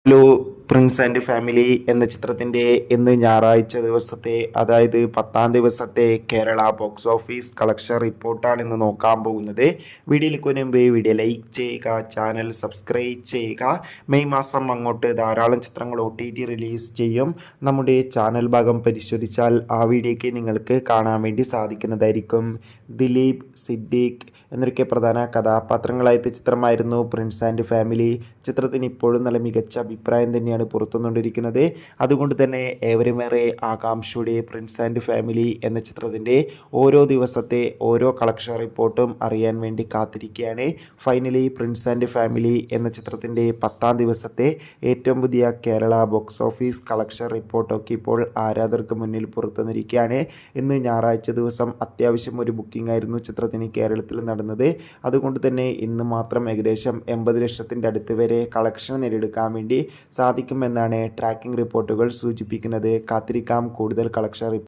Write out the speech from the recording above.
Hello Prince and family എന്ന ചിത്രത്തിൻ്റെ ഇന്ന് ഞായറാഴ്ച ദിവസത്തെ അതായത് 10-ാം ദിവസത്തെ കേരള ബോക്സ് ഓഫീസ് കളക്ഷൻ റിപ്പോർട്ടാണ് ഇന്ന് നോക്കാൻ പോകുന്നത്. വീഡിയോയിലേക്ക് മുൻപ് വീഡിയോ ലൈക്ക് ചെയ്യുക, ചാനൽ സബ്സ്ക്രൈബ് ചെയ്യുക. മെയ് മാസം അങ്ങോട്ട് ധാരാളം ചിത്രങ്ങൾ OTT റിലീസ് ചെയ്യും. നമ്മുടെ ചാനൽ ഭാഗം പരിശോധിച്ചാൽ ആ വീഡിയോയ്ക്ക് നിങ്ങൾക്ക് കാണാൻ വേണ്ടി സാധിക്കുന്നതായിരിക്കും. ദിലീപ്, സിദ്ദീഖ് എന്നൊക്കെ പ്രധാന കഥാപാത്രങ്ങളായിട്ട് ചിത്രമായിരുന്നു പ്രിൻസ് ആൻഡ് ഫാമിലി. ചിത്രത്തിന് ഇപ്പോഴും നല്ല മികച്ച അഭിപ്രായം തന്നെയാണ് പുറത്തുകൊണ്ടിരിക്കുന്നത്. അതുകൊണ്ട് തന്നെ ഏവരുമേറെ ആകാംക്ഷയുടെ പ്രിൻസ് ആൻഡ് ഫാമിലി എന്ന ചിത്രത്തിൻ്റെ ഓരോ ദിവസത്തെ ഓരോ കളക്ഷൻ റിപ്പോർട്ടും അറിയാൻ വേണ്ടി കാത്തിരിക്കുകയാണ്. ഫൈനലി പ്രിൻസ് ആൻഡ് ഫാമിലി എന്ന ചിത്രത്തിൻ്റെ 10-ാം ദിവസത്തെ ഏറ്റവും പുതിയ കേരള ബോക്സ് ഓഫീസ് കളക്ഷൻ റിപ്പോർട്ടൊക്കെ ഇപ്പോൾ ആരാധകർക്ക് മുന്നിൽ പുറത്തുവന്നിരിക്കുകയാണ്. ഇന്ന് ഞായറാഴ്ച ദിവസം അത്യാവശ്യം ഒരു ബുക്കിംഗ് ആയിരുന്നു ചിത്രത്തിന് കേരളത്തിൽ നടന്നത്. അതുകൊണ്ട് തന്നെ ഇന്ന് മാത്രം ഏകദേശം 80 ലക്ഷത്തിൻ്റെ അടുത്ത് വരെ കളക്ഷൻ നേടിയെടുക്കാൻ വേണ്ടി സാധിക്കുമെന്നാണ് ട്രാക്കിംഗ് റിപ്പോർട്ടുകൾ സൂചിപ്പിക്കുന്നത്. കാത്തിരിക്കാം കൂടുതൽ കളക്ഷൻ